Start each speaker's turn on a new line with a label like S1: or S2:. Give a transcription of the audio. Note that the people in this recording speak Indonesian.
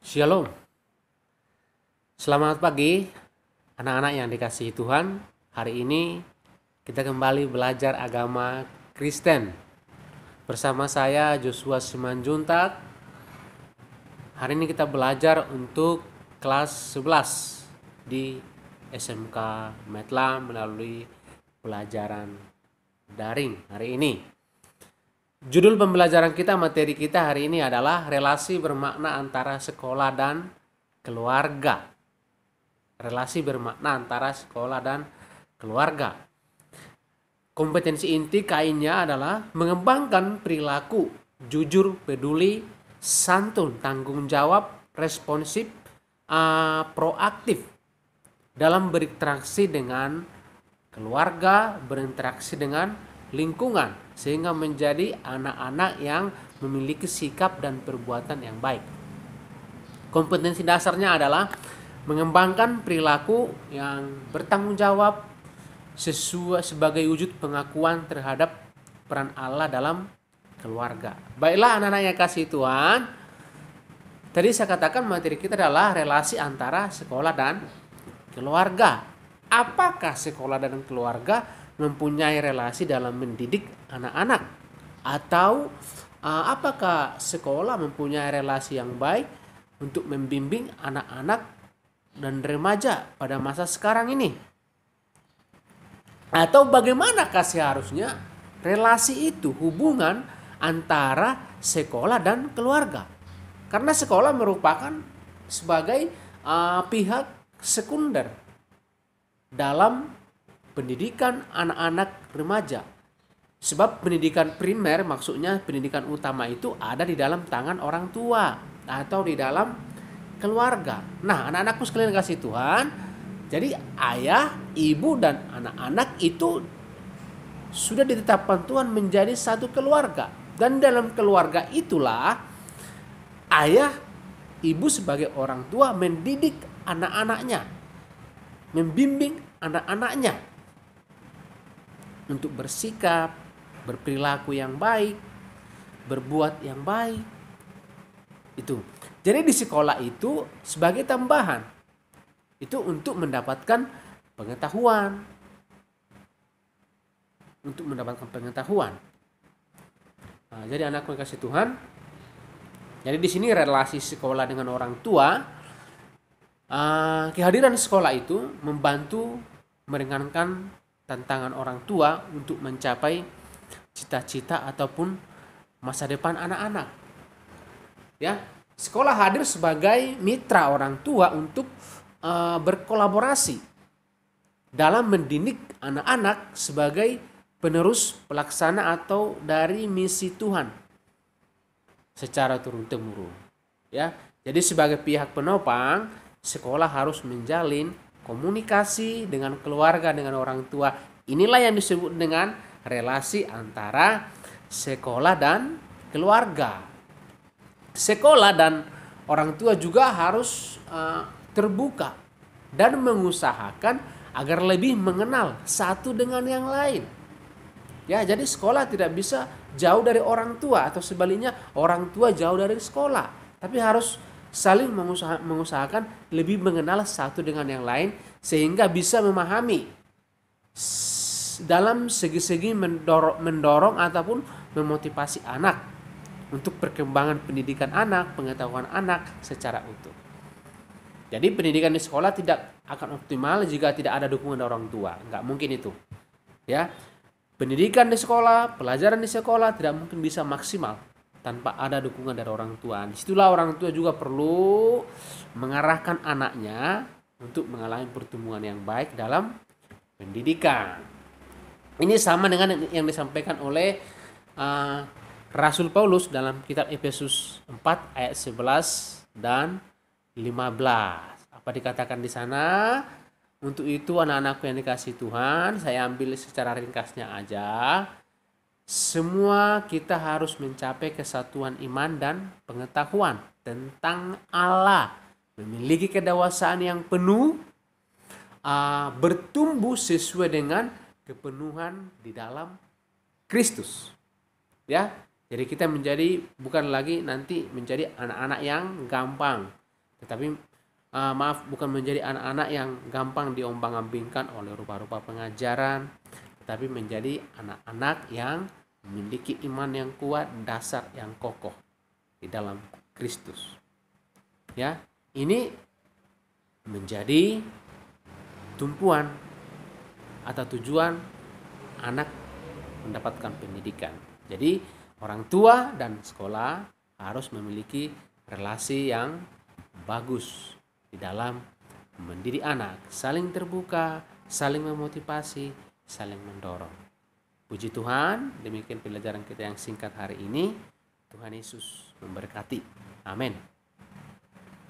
S1: Shalom, selamat pagi anak-anak yang dikasihi Tuhan. Hari ini kita kembali belajar agama Kristen bersama saya Joshua Simanjuntak. Hari ini kita belajar untuk kelas 11 di SMK Metlam melalui pelajaran daring hari ini. Judul pembelajaran kita, materi kita hari ini adalah relasi bermakna antara sekolah dan keluarga. Relasi bermakna antara sekolah dan keluarga. Kompetensi inti KAI-nya adalah mengembangkan perilaku jujur, peduli, santun, tanggung jawab, responsif, proaktif dalam berinteraksi dengan keluarga, berinteraksi dengan lingkungan, sehingga menjadi anak-anak yang memiliki sikap dan perbuatan yang baik. Kompetensi dasarnya adalah mengembangkan perilaku yang bertanggung jawab sesuai sebagai wujud pengakuan terhadap peran Allah dalam keluarga. Baiklah anak-anak yang kasih Tuhan, tadi saya katakan materi kita adalah relasi antara sekolah dan keluarga. Apakah sekolah dan keluarga mempunyai relasi dalam mendidik anak-anak? Atau apakah sekolah mempunyai relasi yang baik untuk membimbing anak-anak dan remaja pada masa sekarang ini? Atau bagaimanakah seharusnya relasi itu, hubungan antara sekolah dan keluarga? Karena sekolah merupakan sebagai pihak sekunder dalam pendidikan anak-anak remaja. Sebab pendidikan primer, maksudnya pendidikan utama itu ada di dalam tangan orang tua atau di dalam keluarga. Nah, anak-anakku sekalian kasih Tuhan, jadi ayah, ibu, dan anak-anak itu sudah ditetapkan Tuhan menjadi satu keluarga. Dan dalam keluarga itulah ayah, ibu sebagai orang tua mendidik anak-anaknya, membimbing anak-anaknya untuk bersikap, berperilaku yang baik, berbuat yang baik. Itu. Jadi di sekolah itu sebagai tambahan. Itu untuk mendapatkan pengetahuan. Untuk mendapatkan pengetahuan. Nah, jadi anakku yang kasih Tuhan. Jadi di sini relasi sekolah dengan orang tua. Kehadiran sekolah itu membantu meringankan tantangan orang tua untuk mencapai cita-cita ataupun masa depan anak-anak. Ya, sekolah hadir sebagai mitra orang tua untuk berkolaborasi dalam mendidik anak-anak sebagai penerus pelaksana atau dari misi Tuhan secara turun-temurun. Ya, jadi sebagai pihak penopang, sekolah harus menjalin komunikasi dengan keluarga, dengan orang tua. Inilah yang disebut dengan relasi antara sekolah dan keluarga. Sekolah dan orang tua juga harus terbuka dan mengusahakan agar lebih mengenal satu dengan yang lain. Ya, jadi sekolah tidak bisa jauh dari orang tua atau sebaliknya orang tua jauh dari sekolah, tapi harus saling mengusahakan lebih mengenal satu dengan yang lain sehingga bisa memahami dalam segi-segi mendorong ataupun memotivasi anak untuk perkembangan pendidikan anak, pengetahuan anak secara utuh. Jadi pendidikan di sekolah tidak akan optimal jika tidak ada dukungan dari orang tua. Nggak mungkin itu. Ya, pendidikan di sekolah, pelajaran di sekolah tidak mungkin bisa maksimal tanpa ada dukungan dari orang tua. Disitulah orang tua juga perlu mengarahkan anaknya untuk mengalami pertumbuhan yang baik dalam pendidikan. Ini sama dengan yang disampaikan oleh Rasul Paulus dalam kitab Efesus 4 ayat 11 dan 15. Apa dikatakan di sana? Untuk itu anak-anakku yang dikasih Tuhan, saya ambil secara ringkasnya aja. Semua kita harus mencapai kesatuan iman dan pengetahuan tentang Allah, memiliki kedewasaan yang penuh, bertumbuh sesuai dengan kepenuhan di dalam Kristus. Ya, jadi kita menjadi bukan lagi nanti menjadi anak-anak yang gampang, Tetapi bukan menjadi anak-anak yang gampang diombang-ambingkan oleh rupa-rupa pengajaran, tetapi menjadi anak-anak yang memiliki iman yang kuat, dasar yang kokoh di dalam Kristus. Ya, ini menjadi tumpuan atau tujuan anak mendapatkan pendidikan. Jadi orang tua dan sekolah harus memiliki relasi yang bagus di dalam mendidik anak, saling terbuka, saling memotivasi, saling mendorong. Puji Tuhan, demikian pelajaran kita yang singkat hari ini. Tuhan Yesus memberkati. Amin.